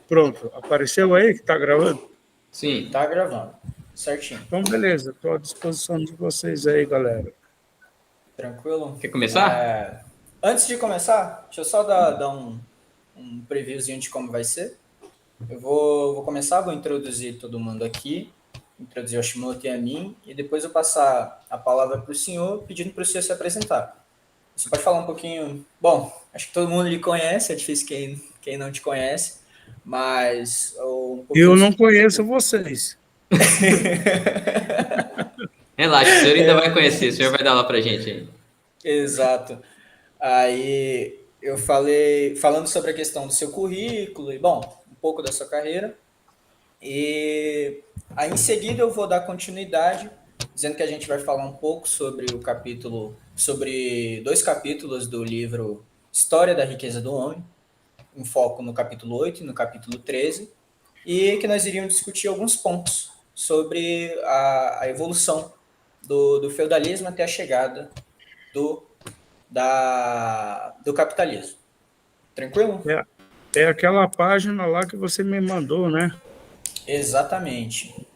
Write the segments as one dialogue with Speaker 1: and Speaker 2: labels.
Speaker 1: Pronto, apareceu aí que está gravando?
Speaker 2: Sim. Tá gravando, certinho.
Speaker 1: Então, beleza, estou à disposição de vocês aí, galera.
Speaker 2: Tranquilo?
Speaker 3: Quer começar?
Speaker 2: Antes de começar, deixa eu só dar um previewzinho de como vai ser. Eu vou começar, vou introduzir todo mundo aqui, introduzir o Hashimoto e a mim, e depois eu passar a palavra para o senhor, pedindo para o senhor se apresentar. Você pode falar um pouquinho... Bom, acho que todo mundo lhe conhece, é difícil quem não te conhece, mas...
Speaker 1: Eu não conheço vocês.
Speaker 3: Relaxa, o senhor ainda vai conhecer, o senhor vai dar lá pra gente aí.
Speaker 2: Exato. Aí eu falando sobre a questão do seu currículo e, bom, um pouco da sua carreira. E aí em seguida eu vou dar continuidade, dizendo que a gente vai falar um pouco sobre sobre 2 capítulos do livro História da Riqueza do Homem, um foco no capítulo 8 e no capítulo 13, e que nós iríamos discutir alguns pontos sobre a evolução do feudalismo até a chegada do capitalismo. Tranquilo?
Speaker 1: É aquela página lá que você me mandou, né?
Speaker 2: Exatamente.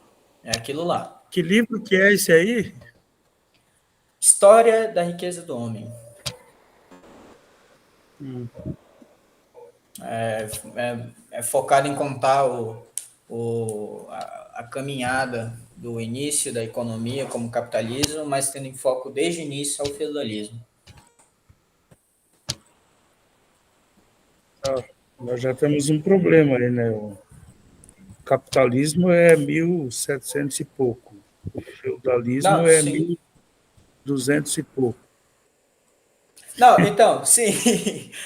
Speaker 2: É aquilo lá.
Speaker 1: Que livro que é esse aí?
Speaker 2: História da Riqueza do Homem. É focado em contar a caminhada do início da economia como capitalismo, mas tendo em foco desde o início ao feudalismo.
Speaker 1: Nós já temos um problema aí, né? O capitalismo é 1700 e pouco. O feudalismo
Speaker 2: Não,
Speaker 1: é
Speaker 2: sim.
Speaker 1: 1200 e pouco.
Speaker 2: Não, então, sim,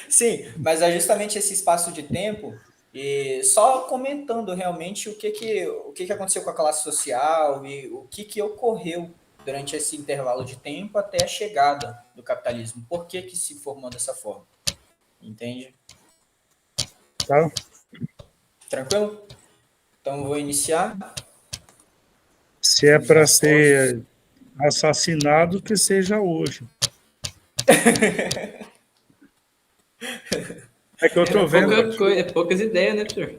Speaker 2: sim, mas é justamente esse espaço de tempo e só comentando realmente o que aconteceu com a classe social e o que ocorreu durante esse intervalo de tempo até a chegada do capitalismo. Por que se formou dessa forma? Entende?
Speaker 1: Tá?
Speaker 2: Tranquilo? Então vou iniciar.
Speaker 1: Se é para ser assassinado, que seja hoje. É que eu estou vendo aqui,
Speaker 3: poucas ideias, né, senhor?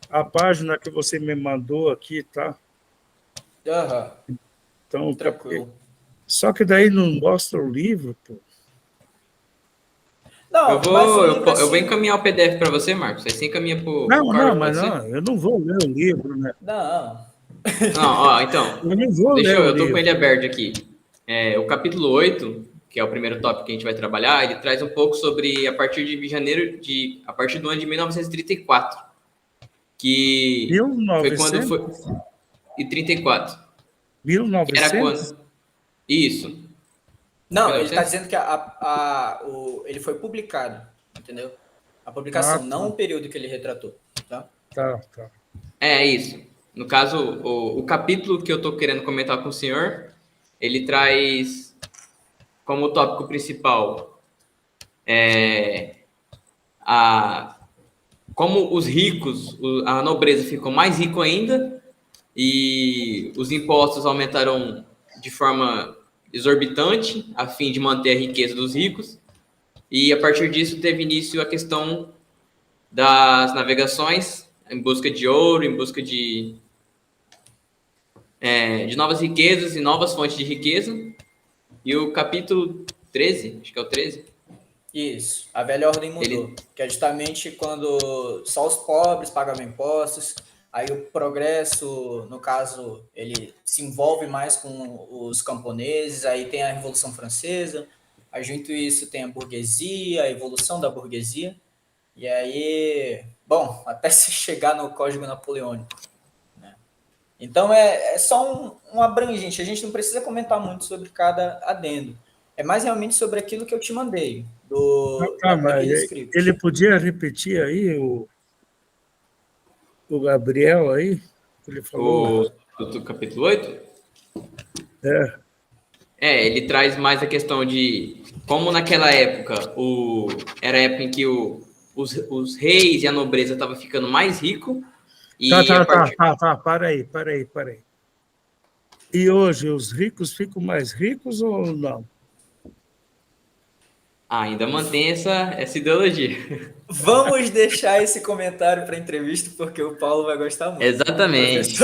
Speaker 1: a página que você me mandou aqui, tá? Então,
Speaker 2: Tranquilo.
Speaker 1: Só que daí não mostra o livro, pô.
Speaker 2: Não,
Speaker 3: eu vou encaminhar o PDF para você, Marcos. Aí você encaminha pro Carlos.
Speaker 1: Mas não, eu não vou ler o livro, né?
Speaker 2: Não.
Speaker 3: Não, ó, então.
Speaker 1: Eu não vou ler
Speaker 3: eu tô com ele aberto aqui. O capítulo 8, que é o primeiro tópico que a gente vai trabalhar, ele traz um pouco sobre a partir a partir do ano de 1934. Que
Speaker 1: 1900?
Speaker 3: foi quando foi. E 34.
Speaker 1: 1900?
Speaker 3: Era quando? Isso.
Speaker 2: Não, ele está dizendo que ele foi publicado, entendeu? A publicação, não o período que ele retratou, tá?
Speaker 1: Tá.
Speaker 3: É isso. No caso, o capítulo que eu estou querendo comentar com o senhor, ele traz como tópico principal como os ricos, a nobreza ficou mais rico ainda e os impostos aumentaram de forma exorbitante a fim de manter a riqueza dos ricos. E a partir disso teve início a questão das navegações em busca de ouro, em busca de novas riquezas e novas fontes de riqueza. E o capítulo 13, acho que é o 13.
Speaker 2: Isso, a velha ordem mudou, que é justamente quando só os pobres pagavam impostos, aí o progresso, no caso, ele se envolve mais com os camponeses, aí tem a Revolução Francesa, aí junto isso tem a burguesia, a evolução da burguesia, e aí, bom, até se chegar no Código Napoleônico. Né? Então é só um abrangente, a gente não precisa comentar muito sobre cada adendo, é mais realmente sobre aquilo que eu te mandei, daquele script.
Speaker 1: Ele podia repetir aí o Gabriel aí? Ele falou.
Speaker 3: Do capítulo 8?
Speaker 1: É.
Speaker 3: Ele traz mais a questão de como naquela época era a época em que os reis e a nobreza estavam ficando mais ricos.
Speaker 1: Tá. Para aí. E hoje os ricos ficam mais ricos ou não?
Speaker 3: Ainda mantém essa ideologia.
Speaker 2: Vamos deixar esse comentário para entrevista, porque o Paulo vai gostar muito.
Speaker 3: Exatamente.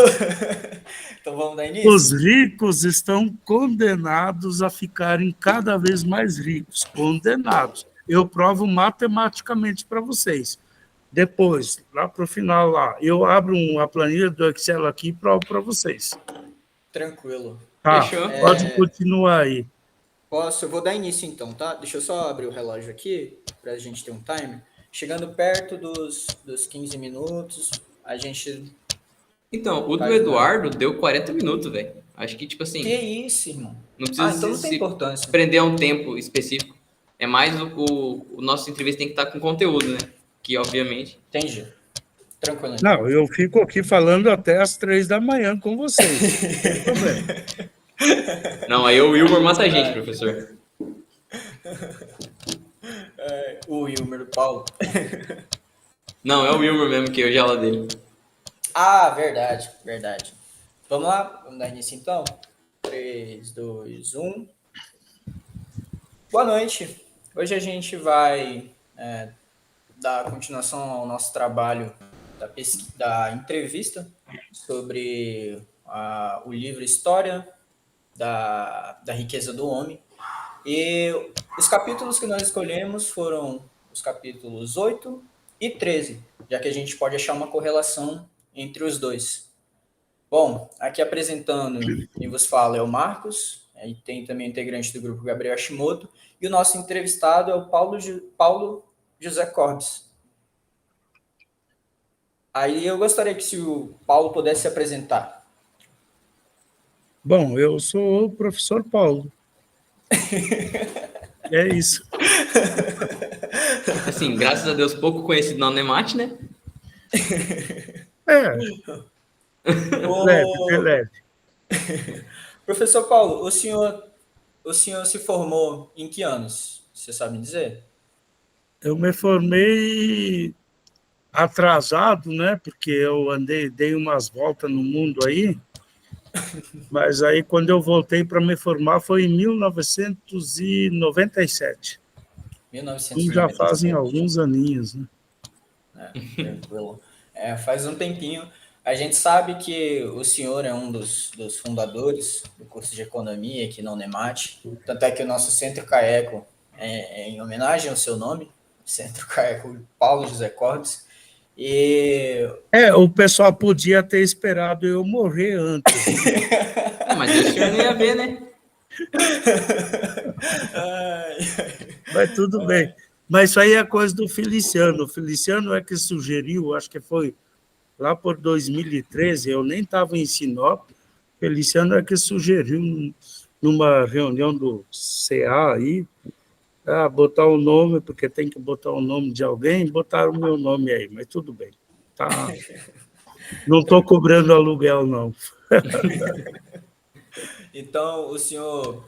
Speaker 2: Então vamos dar início?
Speaker 1: Os ricos estão condenados a ficarem cada vez mais ricos. Condenados. Eu provo matematicamente para vocês. Depois, lá para o final, lá, eu abro uma planilha do Excel aqui e provo para vocês.
Speaker 2: Tranquilo.
Speaker 1: Tá,
Speaker 3: Fechou.
Speaker 1: pode continuar aí.
Speaker 2: Posso? Eu vou dar início então, tá? Deixa eu só abrir o relógio aqui, para a gente ter um timer. Chegando perto dos 15 minutos, a gente...
Speaker 3: Então, o do Eduardo deu 40 minutos, velho. Acho que, tipo
Speaker 2: Que
Speaker 3: assim,
Speaker 2: isso, irmão?
Speaker 3: não precisa
Speaker 2: Então não tem
Speaker 3: se
Speaker 2: importância.
Speaker 3: prender a um tempo específico. É mais o nosso entrevista tem que estar com conteúdo, né? Que, obviamente...
Speaker 2: Entendi. Tranquilo.
Speaker 1: Não, eu fico aqui falando até as 3 da manhã com vocês. Não tem problema.
Speaker 3: Não, aí o Wilmer mata a gente, professor.
Speaker 2: O Wilmer, do Paulo.
Speaker 3: Não, é o Wilmer mesmo que eu já lá dele.
Speaker 2: Ah, verdade, verdade. Vamos lá? Vamos dar início então? 3, 2, 1. Boa noite. Hoje a gente vai dar continuação ao nosso trabalho da entrevista sobre o livro História da Riqueza do Homem. E os capítulos que nós escolhemos foram os capítulos 8 e 13, já que a gente pode achar uma correlação entre os dois. Bom, aqui apresentando quem vos fala é o Marcos, e tem também o integrante do grupo Gabriel Hashimoto, e o nosso entrevistado é o Paulo José Corbes. Aí eu gostaria que se o Paulo pudesse se apresentar.
Speaker 1: Bom, eu sou o professor Paulo. É isso.
Speaker 3: Assim, graças a Deus, pouco conhecido na Unemate, né?
Speaker 1: Leve.
Speaker 2: Professor Paulo, o senhor se formou em que anos? Você sabe me dizer?
Speaker 1: Eu me formei atrasado, né? Porque eu dei umas voltas no mundo aí. Mas aí, quando eu voltei para me formar, foi em 1997.
Speaker 2: 1997.
Speaker 1: Já fazem alguns aninhos, né?
Speaker 2: Tranquilo. Faz um tempinho. A gente sabe que o senhor é um dos fundadores do curso de economia aqui na Unemate. Tanto é que o nosso Centro CAECO é em homenagem ao seu nome, Centro CAECO Paulo José Corbes.
Speaker 1: O pessoal podia ter esperado eu morrer antes.
Speaker 3: Mas o senhor não ia ver, né?
Speaker 1: Mas tudo bem. Mas isso aí é coisa do Feliciano. O Feliciano é que sugeriu, acho que foi lá por 2013, eu nem estava em Sinop. O Feliciano é que sugeriu, numa reunião do CA aí, botar o nome, porque tem que botar o nome de alguém, botaram o meu nome aí, mas tudo bem. Tá. Não estou cobrando aluguel, não.
Speaker 2: Então, o senhor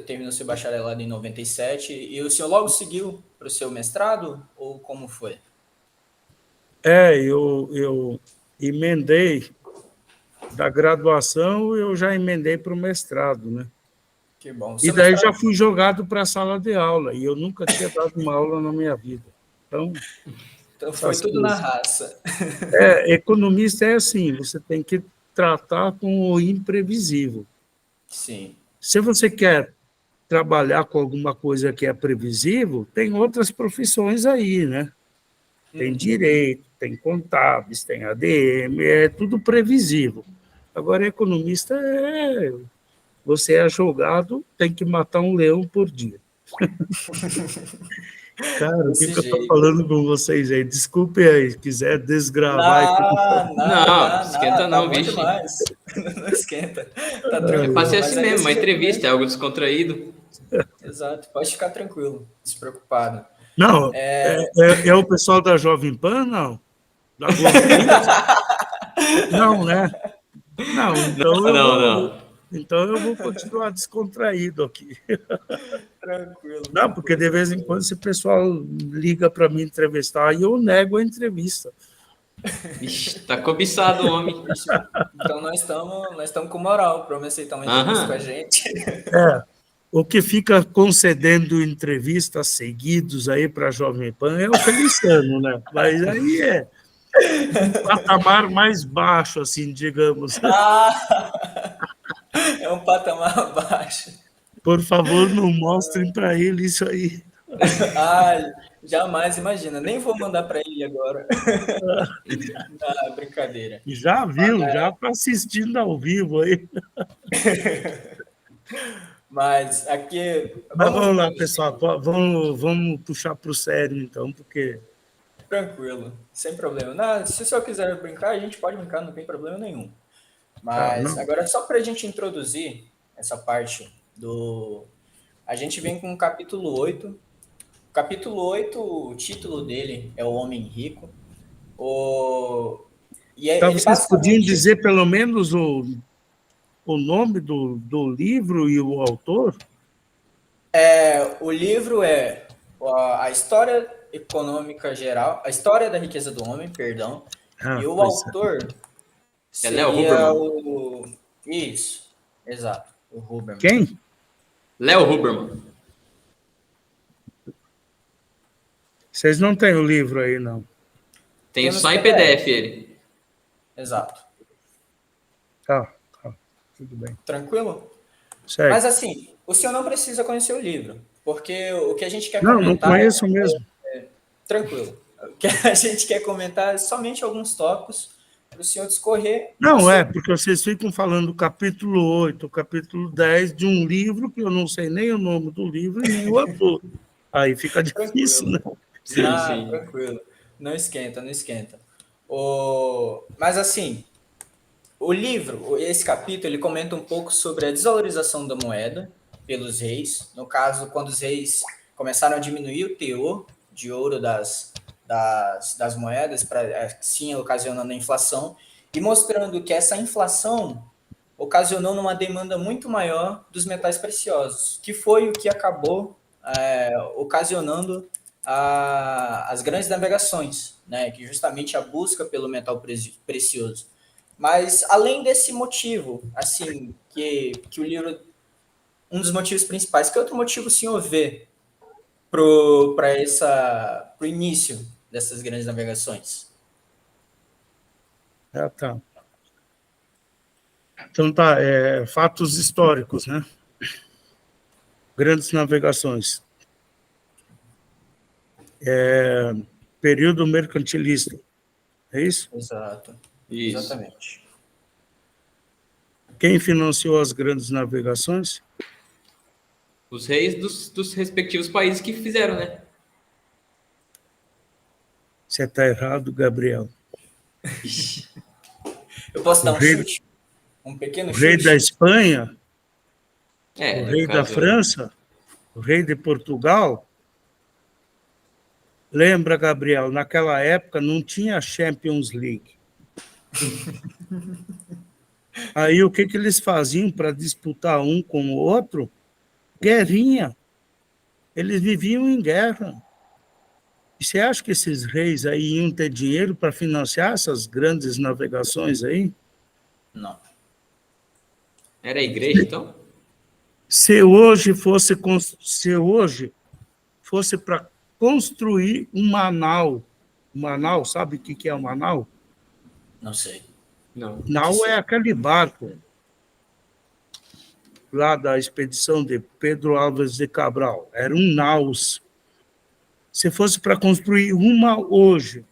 Speaker 2: terminou seu bacharelado em 97 e o senhor logo seguiu para o seu mestrado, ou como foi?
Speaker 1: Eu emendei da graduação, eu já emendei para o mestrado, né?
Speaker 2: Que bom.
Speaker 1: E daí já fui jogado para a sala de aula, e eu nunca tinha dado uma aula na minha vida. Então
Speaker 2: foi tudo na raça.
Speaker 1: Economista é assim, você tem que tratar com o imprevisível.
Speaker 2: Sim.
Speaker 1: Se você quer trabalhar com alguma coisa que é previsível, tem outras profissões aí, né? Tem direito, tem contábeis, tem ADM, é tudo previsível. Agora, economista você é jogado, tem que matar um leão por dia. Cara, o que eu estou falando com vocês aí? Desculpe aí, se quiser desgravar.
Speaker 3: Não esquenta não,
Speaker 2: tá
Speaker 3: vixe.
Speaker 2: Não esquenta. Tá tranquilo.
Speaker 3: É para ser assim mesmo, uma entrevista, é algo descontraído.
Speaker 2: Exato, pode ficar tranquilo, despreocupado.
Speaker 1: Não, é o pessoal da Jovem Pan, não? Da não, né? Não, então então eu vou continuar descontraído aqui.
Speaker 2: Tranquilo.
Speaker 1: Não, porque de vez em quando esse pessoal liga para me entrevistar e eu nego a entrevista.
Speaker 3: Ixi, tá cobiçado o homem.
Speaker 2: Então nós estamos com moral para me aceitar uma entrevista com a gente.
Speaker 1: O que fica concedendo entrevistas seguidos aí para a Jovem Pan é o Feliciano, né? Mas aí é um patamar mais baixo, assim, digamos.
Speaker 2: É um patamar baixo.
Speaker 1: Por favor, não mostrem para ele isso aí.
Speaker 2: Jamais, imagina. Nem vou mandar para ele agora. Brincadeira.
Speaker 1: Já viu, já está assistindo ao vivo aí.
Speaker 2: Mas aqui...
Speaker 1: Mas vamos lá, pessoal. Vamos puxar para o sério, então, porque...
Speaker 2: Tranquilo, sem problema. Não, se o senhor quiser brincar, a gente pode brincar, não tem problema nenhum. Mas agora, só para a gente introduzir essa parte do... A gente vem com o capítulo 8. O capítulo 8, o título dele é O Homem Rico.
Speaker 1: Então, vocês podiam dizer pelo menos o nome do livro e o autor?
Speaker 2: O livro é a História Econômica Geral, a História da Riqueza do Homem, perdão. E o autor seria o... Isso, exato, o Huberman.
Speaker 1: Quem?
Speaker 3: Léo Huberman.
Speaker 1: Vocês não têm o livro aí, não?
Speaker 3: Tem só em PDF ele.
Speaker 2: Exato.
Speaker 1: Tá, tudo bem.
Speaker 2: Tranquilo?
Speaker 1: Certo.
Speaker 2: Mas assim, o senhor não precisa conhecer o livro, porque o que a gente quer
Speaker 1: comentar...
Speaker 2: Não
Speaker 1: conheço mesmo.
Speaker 2: Tranquilo. O que a gente quer comentar é somente alguns tópicos para o senhor discorrer.
Speaker 1: Não, porque vocês ficam falando do capítulo 8, capítulo 10 de um livro que eu não sei nem o nome do livro e nem o autor. Aí fica difícil, né?
Speaker 3: Sim.
Speaker 2: Tranquilo. Não esquenta. Mas assim, o livro, esse capítulo, ele comenta um pouco sobre a desvalorização da moeda pelos reis. No caso, quando os reis começaram a diminuir o teor de ouro das moedas, sim, ocasionando a inflação, e mostrando que essa inflação ocasionou uma demanda muito maior dos metais preciosos, que foi o que acabou ocasionando as grandes navegações, né, que justamente a busca pelo metal precioso. Mas, além desse motivo, assim, que o livro, um dos motivos principais, que outro motivo o senhor vê para o início dessas grandes navegações?
Speaker 1: Tá. Então tá, fatos históricos, né? Grandes navegações. Período mercantilista, é isso?
Speaker 2: Exato.
Speaker 3: Isso.
Speaker 2: Exatamente.
Speaker 1: Quem financiou as grandes navegações?
Speaker 3: Os reis dos respectivos países que fizeram, né?
Speaker 1: Você está errado, Gabriel.
Speaker 2: Eu posso dar um chute? Um pequeno chute?
Speaker 1: O rei da Espanha?
Speaker 3: O
Speaker 1: rei da França? O rei de Portugal? Lembra, Gabriel, naquela época não tinha Champions League. Aí o que eles faziam para disputar um com o outro? Guerrinha. Eles viviam em guerra. E você acha que esses reis aí iam ter dinheiro para financiar essas grandes navegações aí?
Speaker 2: Não.
Speaker 3: Era a igreja, então?
Speaker 1: Se hoje fosse para construir uma nau, sabe o que é uma nau?
Speaker 2: Não sei.
Speaker 3: Não.
Speaker 1: Nau é aquele barco lá da expedição de Pedro Álvares de Cabral. Era um naus. Se fosse para construir uma hoje,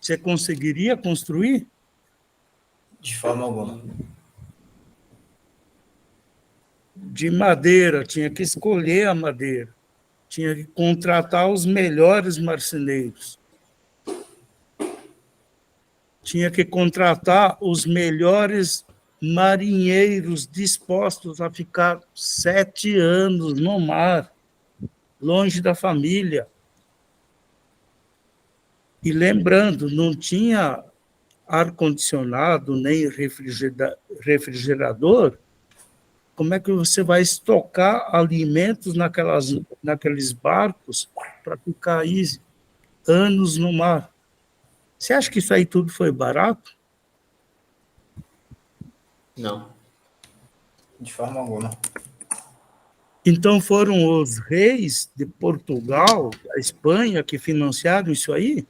Speaker 1: você conseguiria construir?
Speaker 2: De forma alguma.
Speaker 1: De madeira, tinha que escolher a madeira. Tinha que contratar os melhores marceneiros. Tinha que contratar os melhores marinheiros dispostos a ficar 7 anos no mar, longe da família. E lembrando, não tinha ar-condicionado nem refrigerador. Como é que você vai estocar alimentos naqueles barcos para ficar aí anos no mar? Você acha que isso aí tudo foi barato?
Speaker 3: Não.
Speaker 2: De forma alguma.
Speaker 1: Então, foram os reis de Portugal, da Espanha, que financiaram isso aí?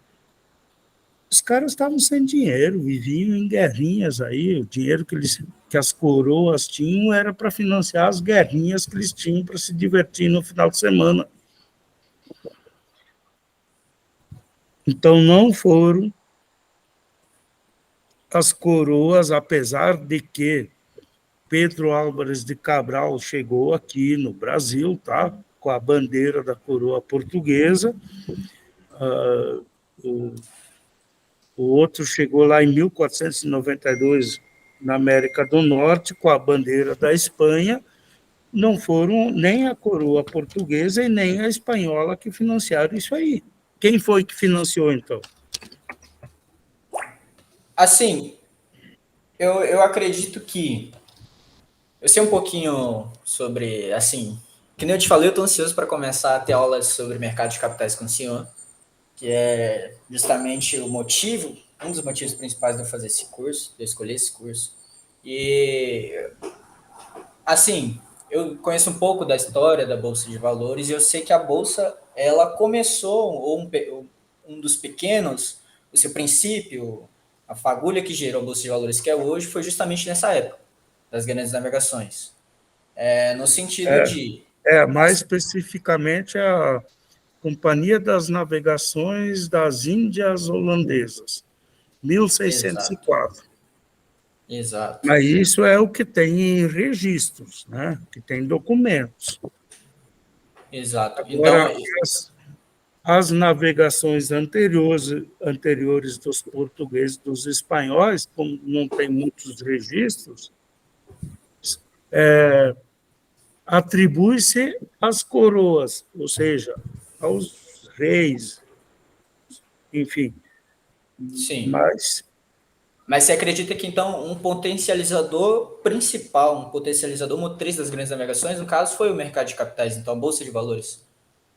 Speaker 1: Os caras estavam sem dinheiro, viviam em guerrinhas aí. O dinheiro que as coroas tinham era para financiar as guerrinhas que eles tinham para se divertir no final de semana. Então, não foram as coroas, apesar de que Pedro Álvares de Cabral chegou aqui no Brasil, tá? Com a bandeira da coroa portuguesa. O outro chegou lá em 1492, na América do Norte, com a bandeira da Espanha. Não foram nem a coroa portuguesa e nem a espanhola que financiaram isso aí. Quem foi que financiou, então?
Speaker 2: Assim, eu acredito que... Eu sei um pouquinho sobre, assim... Que nem eu te falei, eu estou ansioso para começar a ter aulas sobre mercado de capitais com o senhor, que é justamente o motivo, um dos motivos principais de eu fazer esse curso, de eu escolher esse curso. E, assim, eu conheço um pouco da história da Bolsa de Valores e eu sei que a Bolsa, ela começou, ou um dos pequenos, o seu princípio, a fagulha que gerou a Bolsa de Valores que é hoje, foi justamente nessa época, das grandes navegações. No sentido de...
Speaker 1: Mais especificamente a Companhia das Navegações das Índias Holandesas, 1604.
Speaker 2: Exato.
Speaker 1: Mas isso é o que tem em registros, né? Que tem documentos.
Speaker 2: Exato.
Speaker 1: Agora,
Speaker 2: Então,
Speaker 1: as navegações anteriores dos portugueses, dos espanhóis, como não tem muitos registros, atribui-se às coroas, ou seja, aos reis, enfim.
Speaker 2: sim.
Speaker 1: Mas
Speaker 2: você acredita que, então, um potencializador principal, um potencializador motriz das grandes navegações, no caso, foi o mercado de capitais, então, a Bolsa de Valores,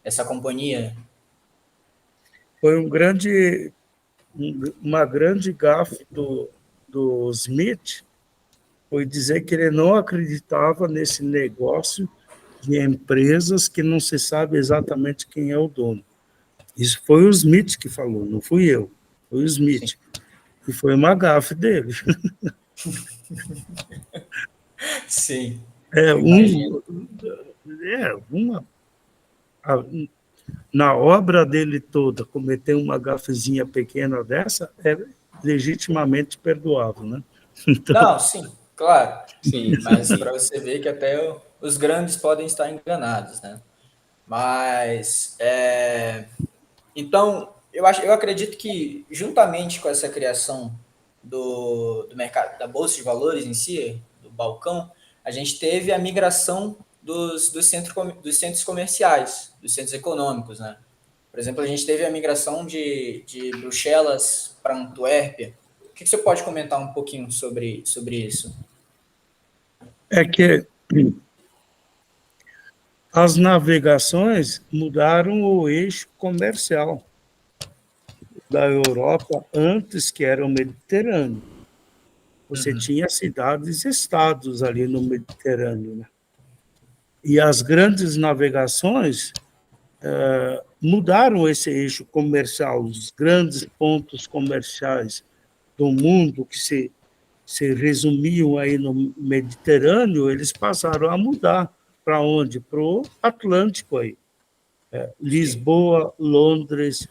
Speaker 2: essa companhia?
Speaker 1: Foi uma grande gafe do Smith, foi dizer que ele não acreditava nesse negócio de empresas que não se sabe exatamente quem é o dono. Isso foi o Smith que falou, não fui eu, foi o Smith. Sim. E foi uma gafe dele.
Speaker 2: Sim.
Speaker 1: Na obra dele toda, cometer uma gafezinha pequena dessa é legitimamente perdoável, né?
Speaker 2: Então... Não, sim, claro. Sim, mas para você ver que até os grandes podem estar enganados, né? Mas, então, eu acredito que, juntamente com essa criação do mercado, da Bolsa de Valores em si, do balcão, a gente teve a migração dos centros comerciais, dos centros econômicos, né? Por exemplo, a gente teve a migração de Bruxelas para Antuérpia. O que você pode comentar um pouquinho sobre isso?
Speaker 1: É que as navegações mudaram o eixo comercial da Europa antes, que era o Mediterrâneo. Você tinha cidades-estados ali no Mediterrâneo, né? E as grandes navegações mudaram esse eixo comercial, os grandes pontos comerciais do mundo que se resumiam aí no Mediterrâneo, eles passaram a mudar. Para onde? Para o Atlântico aí. Lisboa, Londres,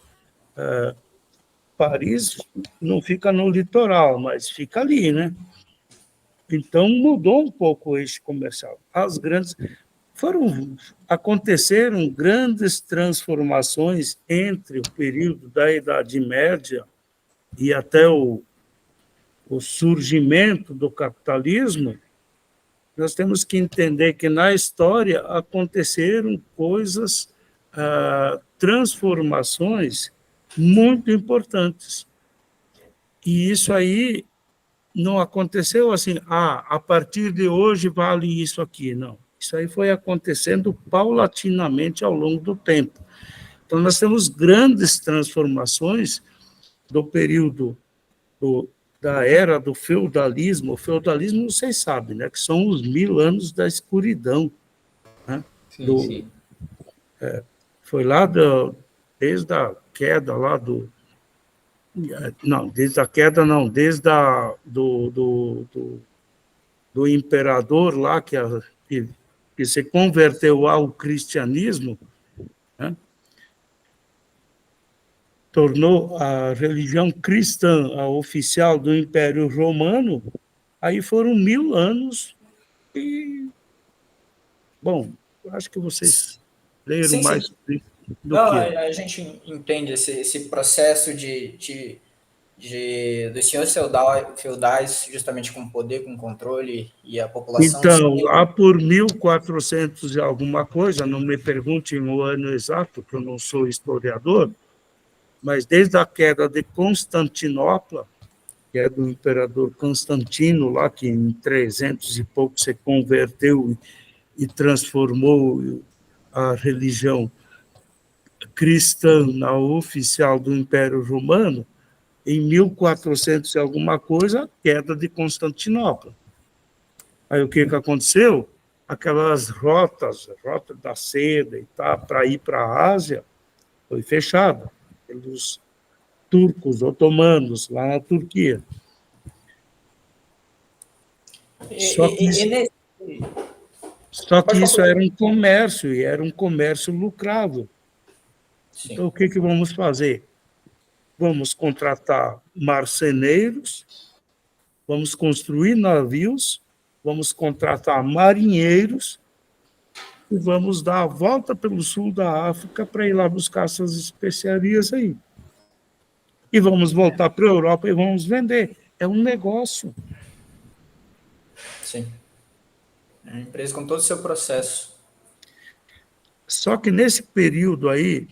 Speaker 1: Paris não fica no litoral, mas fica ali, né? Então, mudou um pouco o eixo comercial. Aconteceram grandes transformações entre o período da Idade Média e até o surgimento do capitalismo. Nós temos que entender que na história aconteceram coisas, transformações muito importantes. E isso aí não aconteceu assim, a partir de hoje vale isso aqui, não. Isso aí foi acontecendo paulatinamente ao longo do tempo. Então, nós temos grandes transformações do período da era do feudalismo. O feudalismo, vocês sabem, né, que são os 1000 anos da escuridão. Né?
Speaker 3: Sim, sim.
Speaker 1: Foi lá desde a queda lá do... Não, desde a queda não, desde do imperador lá que se converteu ao cristianismo, né? Tornou a religião cristã a oficial do Império Romano, aí foram 1000 anos e, bom, acho que vocês leram
Speaker 2: Sim,
Speaker 1: mais
Speaker 2: sim.
Speaker 1: do
Speaker 2: Não,
Speaker 1: que...
Speaker 2: a gente entende esse processo dos senhores feudais, justamente com poder, com controle, e a população...
Speaker 1: Então, lá por 1400 e alguma coisa, não me perguntem o ano exato, que eu não sou historiador, mas desde a queda de Constantinopla, que é do imperador Constantino, lá que em 300 e pouco se converteu e transformou a religião cristã na oficial do Império Romano, em 1400 e alguma coisa, a queda de Constantinopla. Aí o que aconteceu? Aquelas rotas, a rota da seda e tal, para ir para a Ásia, foi fechada pelos turcos otomanos, lá na Turquia. Só que isso era um comércio, e era um comércio lucrável. Sim. Então, o que vamos fazer? Vamos contratar marceneiros, vamos construir navios, vamos contratar marinheiros e vamos dar a volta pelo sul da África para ir lá buscar essas especiarias aí. E vamos voltar para a Europa e vamos vender. É um negócio.
Speaker 2: Sim. É uma empresa com todo o seu processo.
Speaker 1: Só que nesse período aí,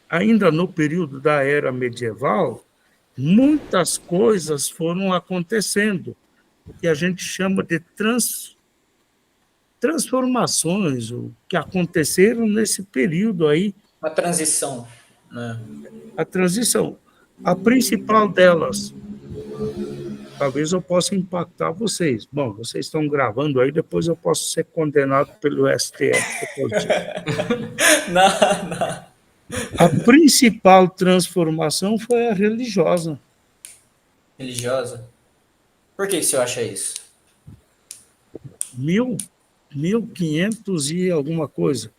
Speaker 1: ainda no período da era medieval, muitas coisas foram acontecendo, que a gente chama de transformações, o que aconteceram nesse período aí.
Speaker 2: Uma transição, né?
Speaker 1: A transição. A principal delas, talvez eu possa impactar vocês. Bom, vocês estão gravando aí, depois eu posso ser condenado pelo STF.
Speaker 2: Não.
Speaker 1: A principal transformação foi a religiosa.
Speaker 2: Religiosa? Por que você acha isso?
Speaker 1: 1500 e alguma coisa.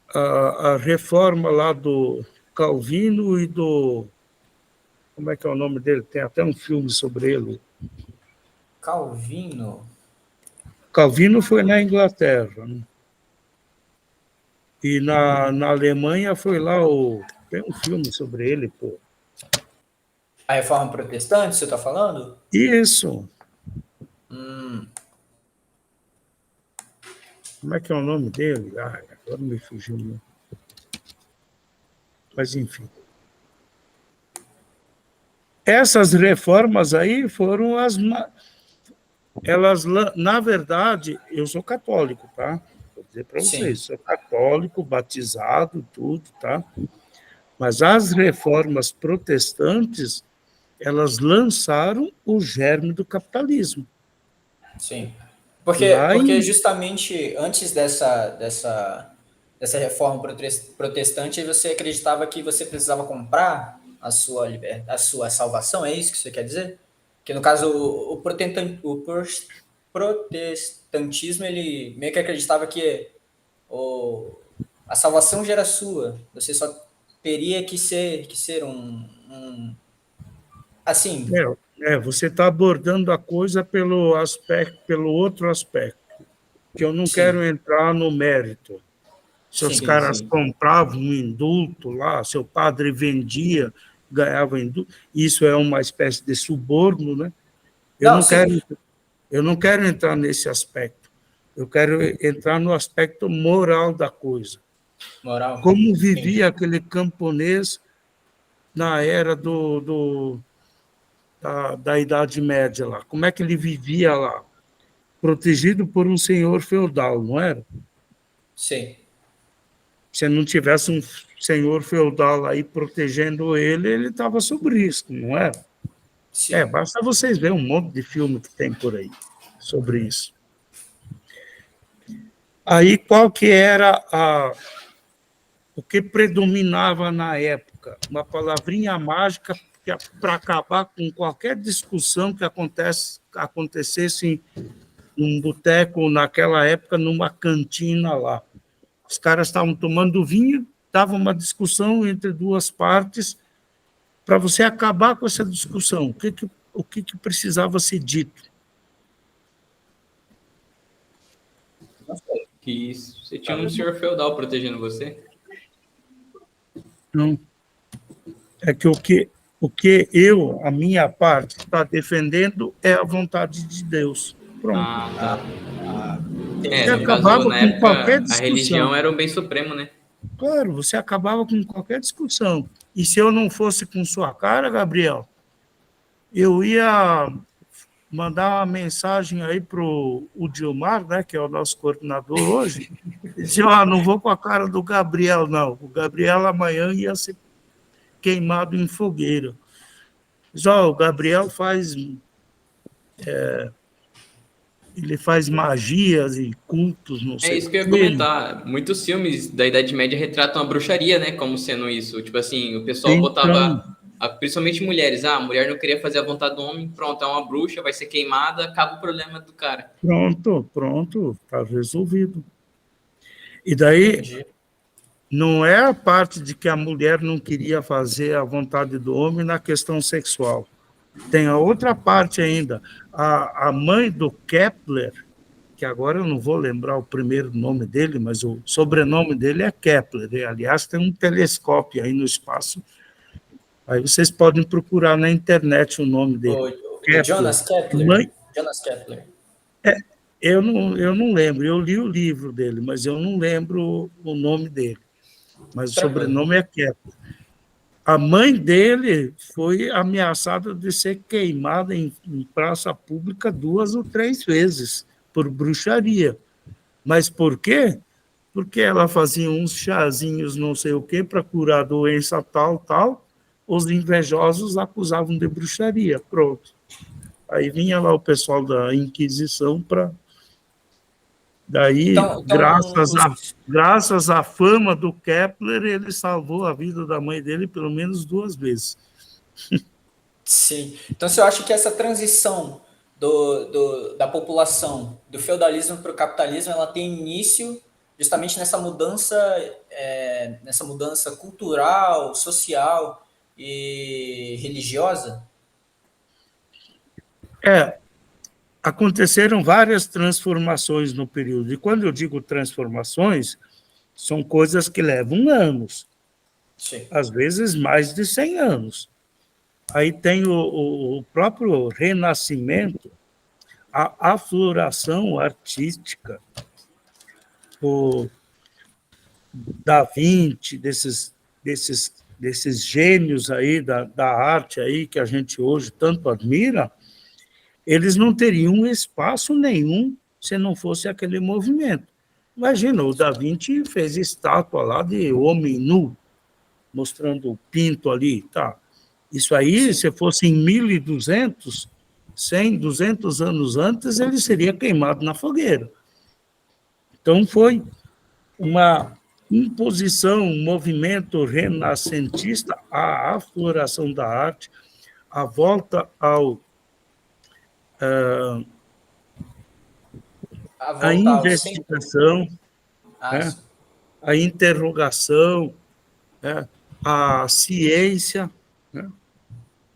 Speaker 1: A reforma lá do Calvino e do... Como é que é o nome dele? Tem até um filme sobre ele.
Speaker 2: Calvino?
Speaker 1: Calvino foi na Inglaterra, né? E na Alemanha foi lá tem um filme sobre ele, pô.
Speaker 2: A reforma protestante, você está falando?
Speaker 1: Isso. Como é que é o nome dele? Agora me fugiu. Né? Mas, enfim. Essas reformas aí foram elas, na verdade, eu sou católico, tá? Vou dizer para vocês, sou católico, batizado, tudo, tá? Mas as reformas protestantes, elas lançaram o germe do capitalismo.
Speaker 2: Sim. Porque justamente antes dessa reforma protestante, você acreditava que você precisava comprar a sua salvação, é isso que você quer dizer? Que no caso, o protestantismo, ele meio que acreditava que a salvação já era sua, você só teria que ser assim...
Speaker 1: Você está abordando a coisa pelo outro aspecto, que eu não quero entrar no mérito. Se os caras compravam um indulto lá, seu padre vendia, ganhava indulto, isso é uma espécie de suborno, né? Eu não quero entrar nesse aspecto. Eu quero entrar no aspecto moral da coisa.
Speaker 2: Moral.
Speaker 1: Como vivia aquele camponês na era da Idade Média lá. Como é que ele vivia lá? Protegido por um senhor feudal, não era?
Speaker 2: Sim.
Speaker 1: Se não tivesse um senhor feudal aí protegendo ele, ele estava sob risco, não é?
Speaker 2: Sim.
Speaker 1: Basta vocês verem um monte de filme que tem por aí sobre isso. Aí, qual que era o que predominava na época? Uma palavrinha mágica para acabar com qualquer discussão que acontecesse num boteco, naquela época, numa cantina lá. Os caras estavam tomando vinho, dava uma discussão entre duas partes. Para você acabar com essa discussão, o que precisava ser dito?
Speaker 3: Que você tinha um senhor feudal protegendo você?
Speaker 1: Não. É que a minha parte, está defendendo é a vontade de Deus. Pronto.
Speaker 3: Tá.
Speaker 1: Você
Speaker 3: no
Speaker 1: acabava
Speaker 3: caso, na
Speaker 1: com
Speaker 3: época,
Speaker 1: qualquer
Speaker 3: a
Speaker 1: discussão.
Speaker 3: religião era o bem supremo, né?
Speaker 1: Claro, você acabava com qualquer discussão. E se eu não fosse com sua cara, Gabriel, eu ia mandar uma mensagem aí para o Dilmar, né, que é o nosso coordenador hoje, e dizer, não vou com a cara do Gabriel, não. O Gabriel amanhã ia ser queimado em fogueira. Mas, o Gabriel faz... ele faz magias e cultos, não sei.
Speaker 3: É isso que eu ia comentar. Muitos filmes da Idade Média retratam a bruxaria, né? Como sendo isso. Tipo assim, o pessoal botava... Principalmente mulheres. A mulher não queria fazer a vontade do homem. Pronto, é uma bruxa, vai ser queimada, acaba o problema do cara.
Speaker 1: Pronto. Está resolvido. E daí... Não é a parte de que a mulher não queria fazer a vontade do homem na questão sexual. Tem a outra parte ainda. A mãe do Kepler, que agora eu não vou lembrar o primeiro nome dele, mas o sobrenome dele é Kepler. E, aliás, tem um telescópio aí no espaço. Aí vocês podem procurar na internet o nome dele.
Speaker 2: Jonas Kepler. Jonas Kepler.
Speaker 1: Eu não lembro. Eu li o livro dele, mas eu não lembro o nome dele. Mas o sobrenome é Kepler. A mãe dele foi ameaçada de ser queimada em praça pública 2 ou 3 vezes por bruxaria. Mas por quê? Porque ela fazia uns chazinhos não sei o quê para curar a doença tal. Os invejosos acusavam de bruxaria. Pronto. Aí vinha lá o pessoal da Inquisição para... Daí, graças à fama do Kepler, ele salvou a vida da mãe dele pelo menos 2 vezes.
Speaker 2: Sim. Então, você acha que essa transição da população do feudalismo para o capitalismo, ela tem início justamente nessa mudança cultural, social e religiosa?
Speaker 1: Aconteceram várias transformações no período. E quando eu digo transformações, são coisas que levam anos.
Speaker 2: Sim.
Speaker 1: Às vezes mais de 100 anos. Aí tem o próprio Renascimento, a afloração artística, o Da Vinci, desses gênios aí da arte aí que a gente hoje tanto admira, eles não teriam espaço nenhum se não fosse aquele movimento. Imagina, o Da Vinci fez estátua lá de homem nu, mostrando o pinto ali, tá? Isso aí, se fosse em 1200, 100, 200 anos antes, ele seria queimado na fogueira. Então, foi uma imposição, um movimento renascentista, a afloração da arte, a volta a investigação, né? A interrogação, né? A ciência. Né?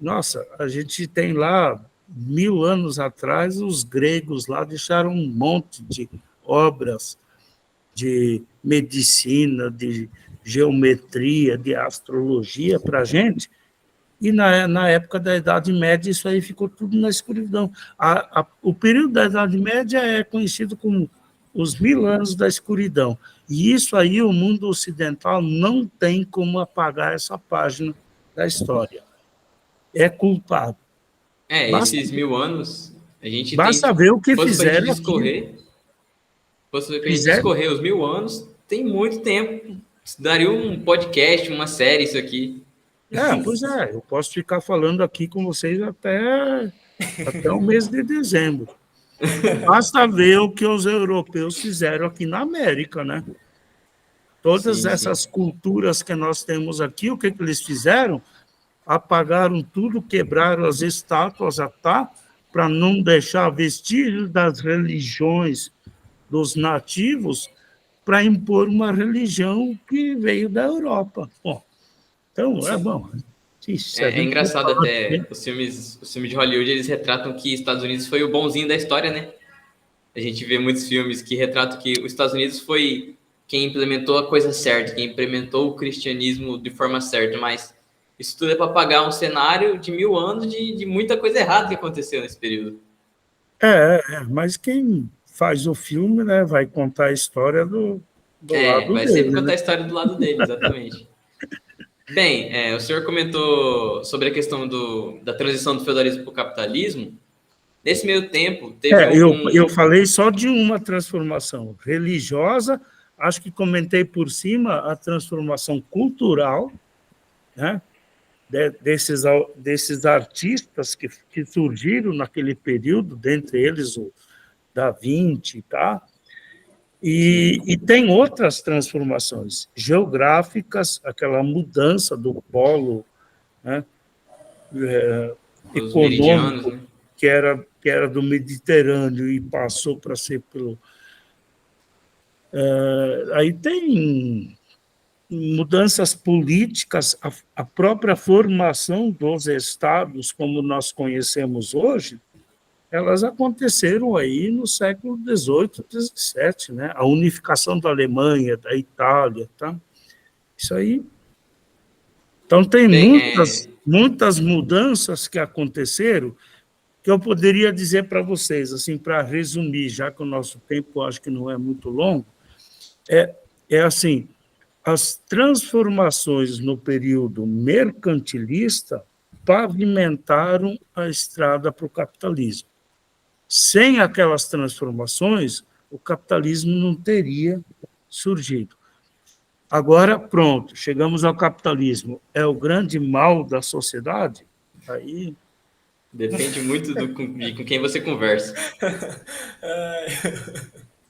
Speaker 1: Nossa, a gente tem lá, 1000 anos atrás, os gregos lá deixaram um monte de obras de medicina, de geometria, de astrologia para a gente, e na época da Idade Média isso aí ficou tudo na escuridão. O período da Idade Média é conhecido como os 1000 anos da escuridão, e isso aí o mundo ocidental não tem como apagar essa página da história. É culpado.
Speaker 3: Esses 1000 anos, a gente
Speaker 1: basta ver o que fizeram
Speaker 3: discorrer. Se a gente discorrer os 1000 anos, tem muito tempo. daria um podcast, uma série, isso aqui.
Speaker 1: Pois é, eu posso ficar falando aqui com vocês até o mês de dezembro. Basta ver o que os europeus fizeram aqui na América, né? Todas essas culturas que nós temos aqui, o que eles fizeram? Apagaram tudo, quebraram as estátuas, para não deixar vestígios das religiões dos nativos, para impor uma religião que veio da Europa. Bom, então, é bom.
Speaker 3: É engraçado até, os filmes de Hollywood, eles retratam que Estados Unidos foi o bonzinho da história, né? A gente vê muitos filmes que retratam que os Estados Unidos foi quem implementou a coisa certa, quem implementou o cristianismo de forma certa, mas isso tudo é para apagar um cenário de 1000 anos de muita coisa errada que aconteceu nesse período.
Speaker 1: Mas quem faz o filme, né, vai contar a história do lado
Speaker 3: vai
Speaker 1: dele,
Speaker 3: sempre contar
Speaker 1: né?
Speaker 3: a história do lado dele, exatamente. Bem, o senhor comentou sobre a questão da transição do feudalismo para o capitalismo. Nesse meio tempo, teve
Speaker 1: eu falei só de uma transformação religiosa, acho que comentei por cima a transformação cultural, né, desses artistas que surgiram naquele período, dentre eles o Da Vinci, tá? E tem outras transformações geográficas, aquela mudança do polo, né, econômico,
Speaker 3: né?
Speaker 1: que era do Mediterrâneo e passou para ser pelo... aí tem mudanças políticas, a própria formação dos estados, como nós conhecemos hoje, elas aconteceram aí no século XVIII, XVII, né? A unificação da Alemanha, da Itália, tá? Isso aí. Então, tem muitas mudanças que aconteceram que eu poderia dizer para vocês, assim, para resumir, já que o nosso tempo acho que não é muito longo, é assim, as transformações no período mercantilista pavimentaram a estrada para o capitalismo. Sem aquelas transformações, o capitalismo não teria surgido. Agora, pronto, chegamos ao capitalismo. É o grande mal da sociedade? Aí...
Speaker 3: Depende muito com quem você conversa.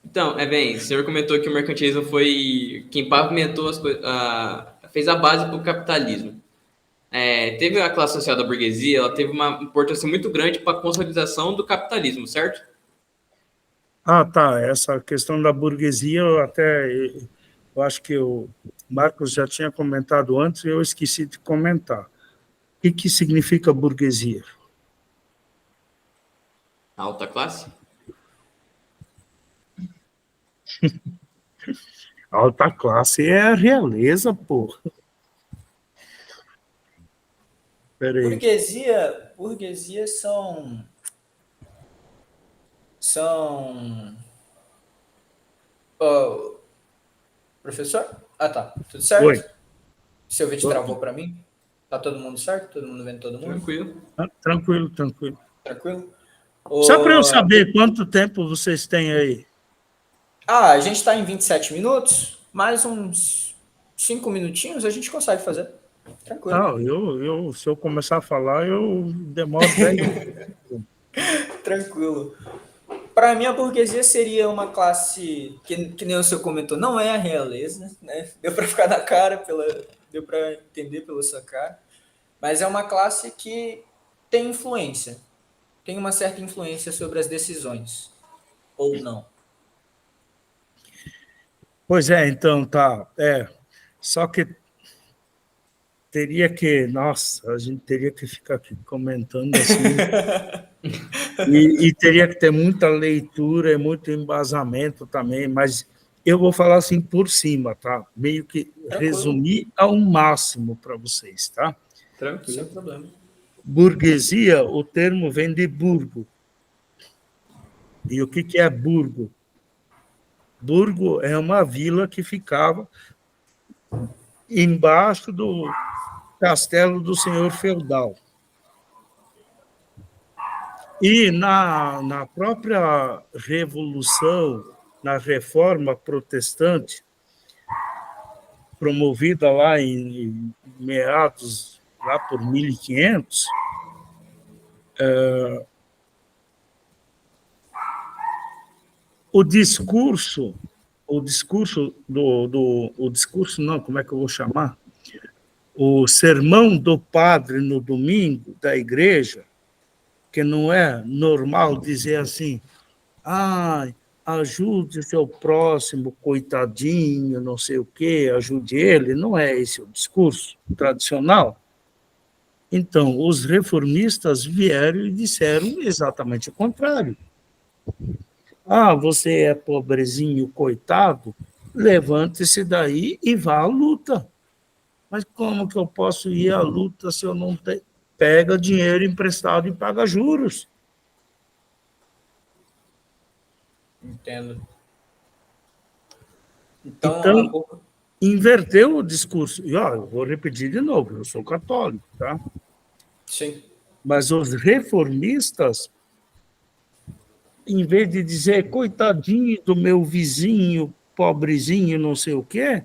Speaker 3: Então, o senhor comentou que o mercantilismo foi quem pavimentou as coisas, fez a base para o capitalismo. Teve a classe social da burguesia, ela teve uma importância muito grande para a consolidação do capitalismo, certo?
Speaker 1: Tá. Essa questão da burguesia, eu acho que o Marcos já tinha comentado antes e eu esqueci de comentar. O que significa burguesia?
Speaker 3: A alta classe?
Speaker 1: A alta classe é a realeza, porra.
Speaker 2: Burguesia são professor? Tá. Tudo certo?
Speaker 1: Oi.
Speaker 2: Seu vídeo travou para mim? Tá todo mundo certo? Todo mundo vendo todo mundo?
Speaker 3: Tranquilo.
Speaker 2: Tranquilo?
Speaker 1: Só para eu saber quanto tempo vocês têm aí.
Speaker 2: A gente está em 27 minutos, mais uns 5 minutinhos a gente consegue fazer. Tranquilo.
Speaker 1: Se eu começar a falar, eu demoro 10 minutos.
Speaker 2: Tranquilo. Para mim, a burguesia seria uma classe que nem o senhor comentou, não é a realeza, né? Deu para ficar na cara, deu para entender pela sua cara, mas é uma classe que tem influência, tem uma certa influência sobre as decisões, ou não.
Speaker 1: Pois então, tá. Só que a gente teria que ficar aqui comentando assim, e teria que ter muita leitura e muito embasamento também, mas eu vou falar assim por cima, tá? Meio que resumir ao máximo para vocês, tá?
Speaker 2: Tranquilo, sem problema.
Speaker 1: Burguesia, o termo vem de burgo. E o que é burgo? Burgo é uma vila que ficava embaixo do castelo do senhor feudal. E na própria Revolução, na Reforma Protestante, promovida lá em meados, lá por 1500, o discurso o discurso não, como é que eu vou chamar? O sermão do padre no domingo da igreja, que não é normal dizer assim, ajude o seu próximo, coitadinho, não sei o quê, ajude ele, não é esse o discurso tradicional. Então, os reformistas vieram e disseram exatamente o contrário. Você é pobrezinho, coitado, levante-se daí e vá à luta. Mas como que eu posso ir à luta se eu não tenho? Pega dinheiro emprestado e paga juros.
Speaker 2: Entendo.
Speaker 1: Então inverteu o discurso. E, eu vou repetir de novo, eu sou católico, tá?
Speaker 2: Sim.
Speaker 1: Mas os reformistas, em vez de dizer, coitadinho do meu vizinho, pobrezinho, não sei o quê,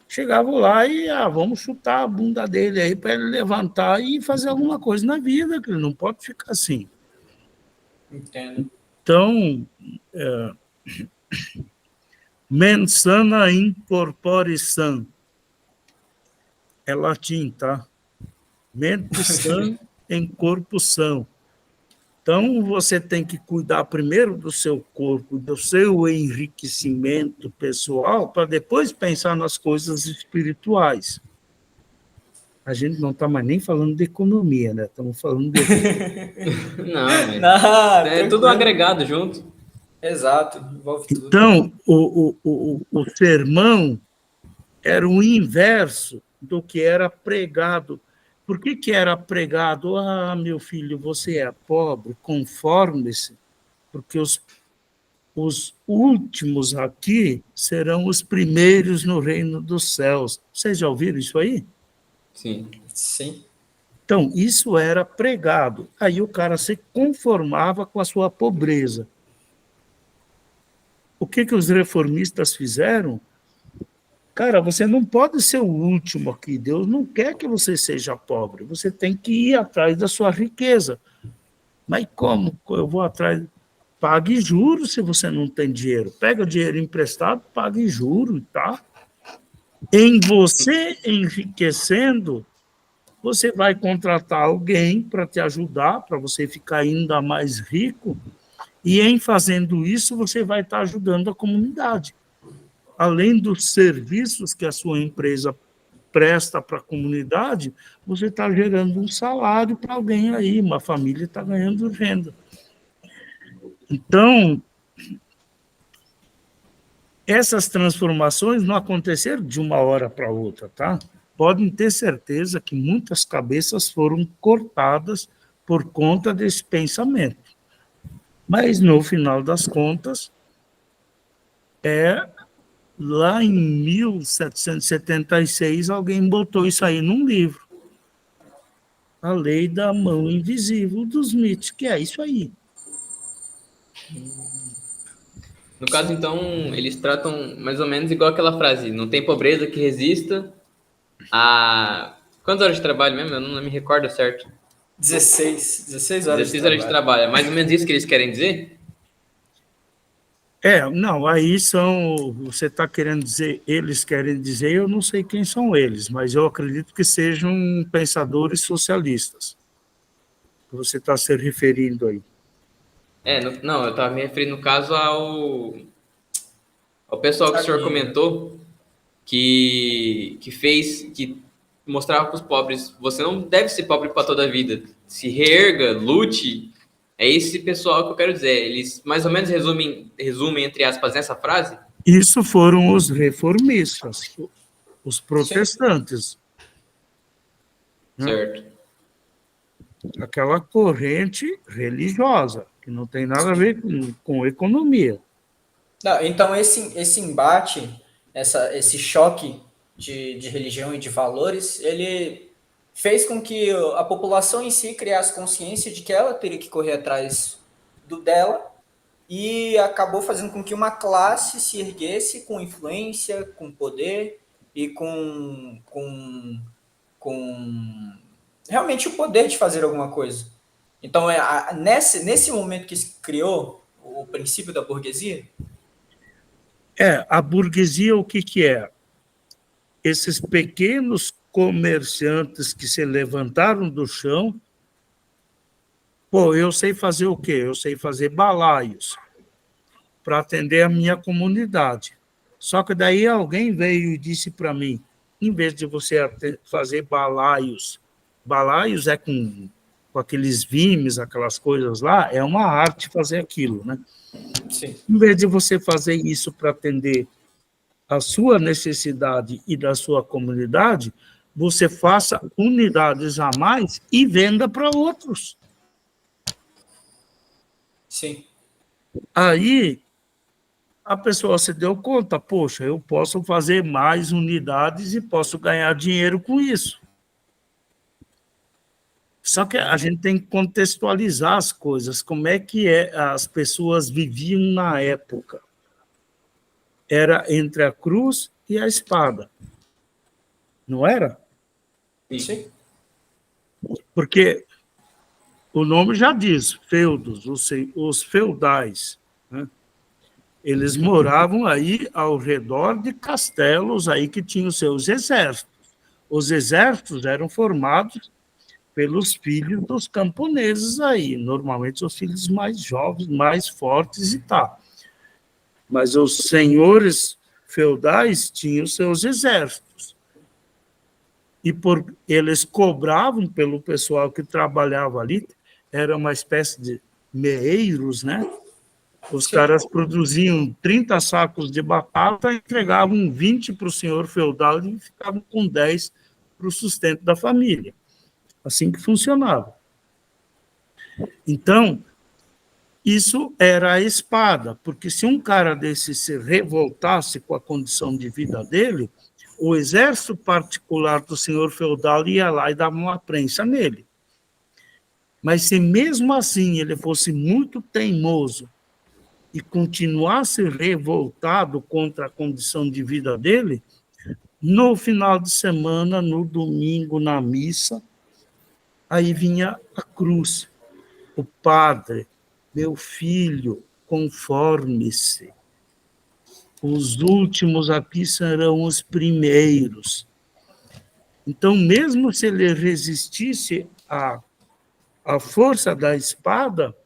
Speaker 1: chegavam lá e, vamos chutar a bunda dele aí para ele levantar e fazer alguma coisa na vida, que ele não pode ficar assim.
Speaker 2: Entendo.
Speaker 1: Então, mens sana in corpore sano. É latim, tá? Mente sã em corpo são. Então, você tem que cuidar primeiro do seu corpo, do seu enriquecimento pessoal, para depois pensar nas coisas espirituais. A gente não está mais nem falando de economia, né? Estamos falando de...
Speaker 3: Não, mas é tudo agregado junto.
Speaker 2: Exato, envolve tudo.
Speaker 1: Então, o sermão era o inverso do que era pregado. Por que era pregado? Meu filho, você é pobre, conforme-se, porque os últimos aqui serão os primeiros no reino dos céus. Vocês já ouviram isso aí?
Speaker 3: Sim.
Speaker 2: Sim.
Speaker 1: Então, isso era pregado. Aí o cara se conformava com a sua pobreza. O que os reformistas fizeram? Cara, você não pode ser o último aqui. Deus não quer que você seja pobre. Você tem que ir atrás da sua riqueza. Mas como eu vou atrás? Pague juros se você não tem dinheiro. Pega dinheiro emprestado, pague juros, tá? Em você enriquecendo, você vai contratar alguém para te ajudar, para você ficar ainda mais rico. E em fazendo isso, você vai estar ajudando a comunidade. Além dos serviços que a sua empresa presta para a comunidade, você está gerando um salário para alguém aí, uma família está ganhando renda. Então, essas transformações não aconteceram de uma hora para outra, tá? Podem ter certeza que muitas cabeças foram cortadas por conta desse pensamento. Mas, no final das contas, lá em 1776, alguém botou isso aí num livro. A Lei da Mão Invisível dos Smith, que é isso aí.
Speaker 3: No caso, então, eles tratam mais ou menos igual aquela frase, não tem pobreza que resista a... Quantas horas de trabalho mesmo? Eu não me recordo certo.
Speaker 2: 16 horas
Speaker 3: 16 horas de trabalho. É mais ou menos isso que eles querem dizer?
Speaker 1: Não, aí você está querendo dizer, eles querem dizer, eu não sei quem são eles, mas eu acredito que sejam pensadores socialistas, que você está se referindo aí.
Speaker 3: Não, eu estava me referindo, no caso, ao pessoal que o senhor comentou, que mostrava para os pobres, você não deve ser pobre para toda a vida, se reerga, lute. É esse pessoal que eu quero dizer. Eles mais ou menos resumem entre aspas, nessa frase?
Speaker 1: Isso foram os reformistas, os protestantes.
Speaker 3: Certo.
Speaker 1: Aquela corrente religiosa, que não tem nada a ver com economia.
Speaker 2: Não, então, esse embate, esse choque de religião e de valores, ele fez com que a população em si criasse consciência de que ela teria que correr atrás dela e acabou fazendo com que uma classe se erguesse com influência, com poder e com realmente o poder de fazer alguma coisa. Então, nesse momento que se criou o princípio da burguesia?
Speaker 1: A burguesia, o que é? Esses pequenos comerciantes que se levantaram do chão. Pô, eu sei fazer o quê? Eu sei fazer balaios para atender a minha comunidade. Só que daí alguém veio e disse para mim, em vez de você fazer balaios é com aqueles vimes, aquelas coisas lá, é uma arte fazer aquilo, né?
Speaker 2: Sim.
Speaker 1: Em vez de você fazer isso para atender a sua necessidade e da sua comunidade, você faça unidades a mais e venda para outros.
Speaker 2: Sim.
Speaker 1: Aí a pessoa se deu conta, poxa, eu posso fazer mais unidades e posso ganhar dinheiro com isso. Só que a gente tem que contextualizar as coisas, como é que as pessoas viviam na época. Era entre a cruz e a espada. Não era?
Speaker 2: Sim.
Speaker 1: Porque o nome já diz, feudos, os feudais, né? Eles moravam aí ao redor de castelos aí que tinham seus exércitos. Os exércitos eram formados pelos filhos dos camponeses aí, normalmente os filhos mais jovens, mais fortes e tal. Mas os senhores feudais tinham seus exércitos. E eles cobravam pelo pessoal que trabalhava ali, era uma espécie de meeiros, né? Os caras produziam 30 sacos de batata, entregavam 20 para o senhor feudal e ficavam com 10 para o sustento da família. Assim que funcionava. Então, isso era a espada, porque se um cara desse se revoltasse com a condição de vida dele, o exército particular do senhor feudal ia lá e dava uma prensa nele. Mas se mesmo assim ele fosse muito teimoso e continuasse revoltado contra a condição de vida dele, no final de semana, no domingo, na missa, aí vinha a cruz. O padre, meu filho, conforme-se. Os últimos aqui serão os primeiros. Então, mesmo se ele resistisse à força da espada,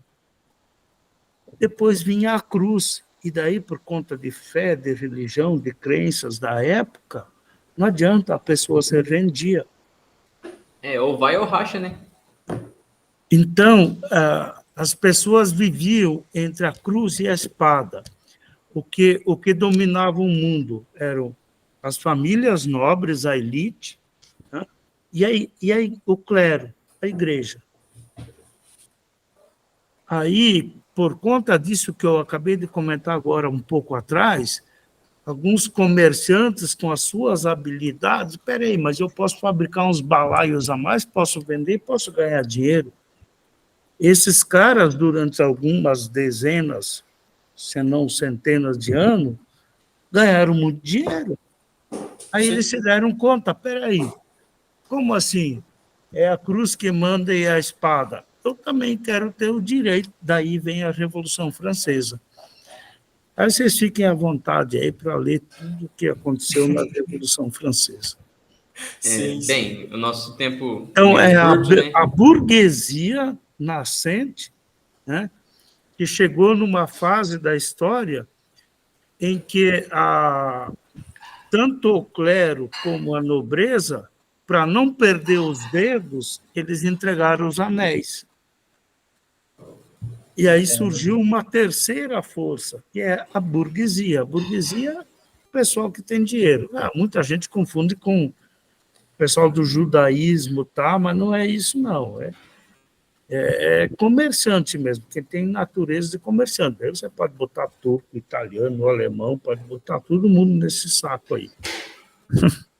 Speaker 1: depois vinha a cruz. E daí, por conta de fé, de religião, de crenças da época, não adianta, a pessoa se rendia.
Speaker 3: Ou vai ou racha, né?
Speaker 1: Então, as pessoas viviam entre a cruz e a espada. O que dominava o mundo eram as famílias nobres, a elite, né? e aí o clero, a igreja. Aí, por conta disso que eu acabei de comentar agora um pouco atrás, alguns comerciantes com as suas habilidades, espera aí, mas eu posso fabricar uns balaios a mais, posso vender, posso ganhar dinheiro. Esses caras, durante algumas dezenas, se não centenas de anos, ganharam muito dinheiro. Aí eles se deram conta, peraí, como assim? É a cruz que manda e a espada. Eu também quero ter o direito. Daí vem a Revolução Francesa. Aí vocês fiquem à vontade aí para ler tudo o que aconteceu na Revolução Francesa.
Speaker 3: Bem, o nosso tempo...
Speaker 1: Então, é
Speaker 3: curto, né?
Speaker 1: a burguesia nascente, né, que chegou numa fase da história em que tanto o clero como a nobreza, para não perder os dedos, eles entregaram os anéis. E aí surgiu uma terceira força, que é a burguesia. A burguesia é o pessoal que tem dinheiro. Muita gente confunde com o pessoal do judaísmo, tá? Mas não é isso, não. É comerciante mesmo, porque tem natureza de comerciante. Aí você pode botar turco, italiano, alemão, pode botar todo mundo nesse saco aí.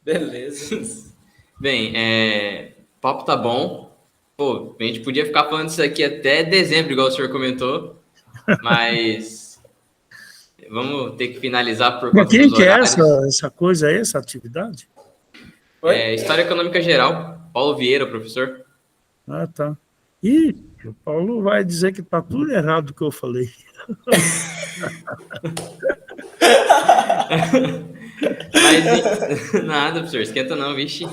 Speaker 2: Beleza.
Speaker 3: Bem, o papo tá bom. Pô, a gente podia ficar falando isso aqui até dezembro, igual o senhor comentou, mas vamos ter que finalizar por
Speaker 1: Mas
Speaker 3: conta
Speaker 1: quem
Speaker 3: dos
Speaker 1: que é
Speaker 3: horários.
Speaker 1: essa coisa aí, essa atividade?
Speaker 3: História Econômica Geral. Paulo Vieira, professor.
Speaker 1: Ah, tá. Ih, o Paulo vai dizer que tá tudo errado o que eu falei.
Speaker 3: Nada, professor, esquenta não, vixe.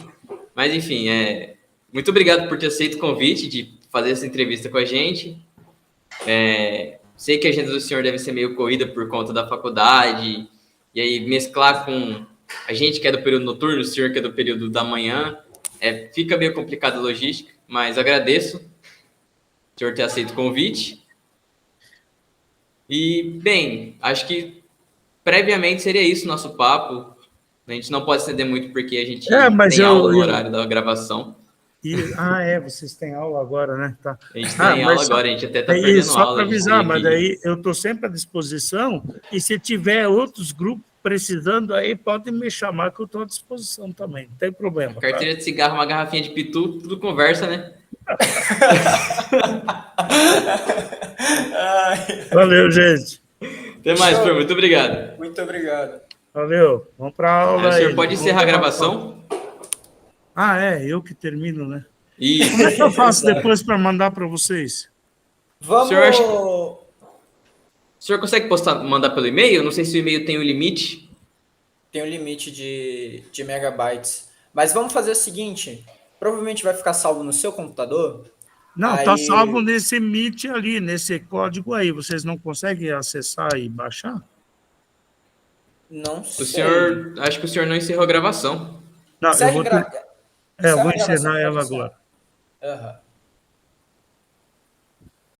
Speaker 3: Mas, enfim, muito obrigado por ter aceito o convite de fazer essa entrevista com a gente. Sei que a agenda do senhor deve ser meio corrida por conta da faculdade, e aí mesclar com a gente que é do período noturno, o senhor que é do período da manhã, fica meio complicado a logística, mas agradeço o senhor ter aceito o convite. E, bem, acho que previamente seria isso o nosso papo. A gente não pode estender muito porque a gente
Speaker 1: mas
Speaker 3: tem aula no horário da gravação.
Speaker 1: Vocês têm aula agora, né? Tá.
Speaker 3: A gente tem aula agora, a gente até está perdendo
Speaker 1: só
Speaker 3: aula.
Speaker 1: Só para avisar, mas daí eu estou sempre à disposição, e se tiver outros grupos precisando, aí podem me chamar que eu estou à disposição também, não tem problema.
Speaker 3: Carteira de cigarro, uma garrafinha de pitu, tudo conversa, né?
Speaker 1: Valeu, gente.
Speaker 3: Até mais, professor. Muito obrigado.
Speaker 2: Muito obrigado.
Speaker 1: Valeu. Vamos para a aula.
Speaker 3: O senhor pode encerrar a gravação?
Speaker 1: Eu que termino, né?
Speaker 3: Isso.
Speaker 1: Como é que eu faço depois para mandar para vocês?
Speaker 2: Vamos...
Speaker 3: O senhor consegue mandar pelo e-mail? Não sei se o e-mail tem um limite.
Speaker 2: Tem um limite de megabytes. Mas vamos fazer o seguinte. Provavelmente vai ficar salvo no seu computador.
Speaker 1: Não, está salvo nesse Meet ali, nesse código aí. Vocês não conseguem acessar e baixar?
Speaker 2: Não sei.
Speaker 3: Acho que o senhor não encerrou a gravação.
Speaker 1: Não, eu vou encerrar ela agora.
Speaker 2: Uhum.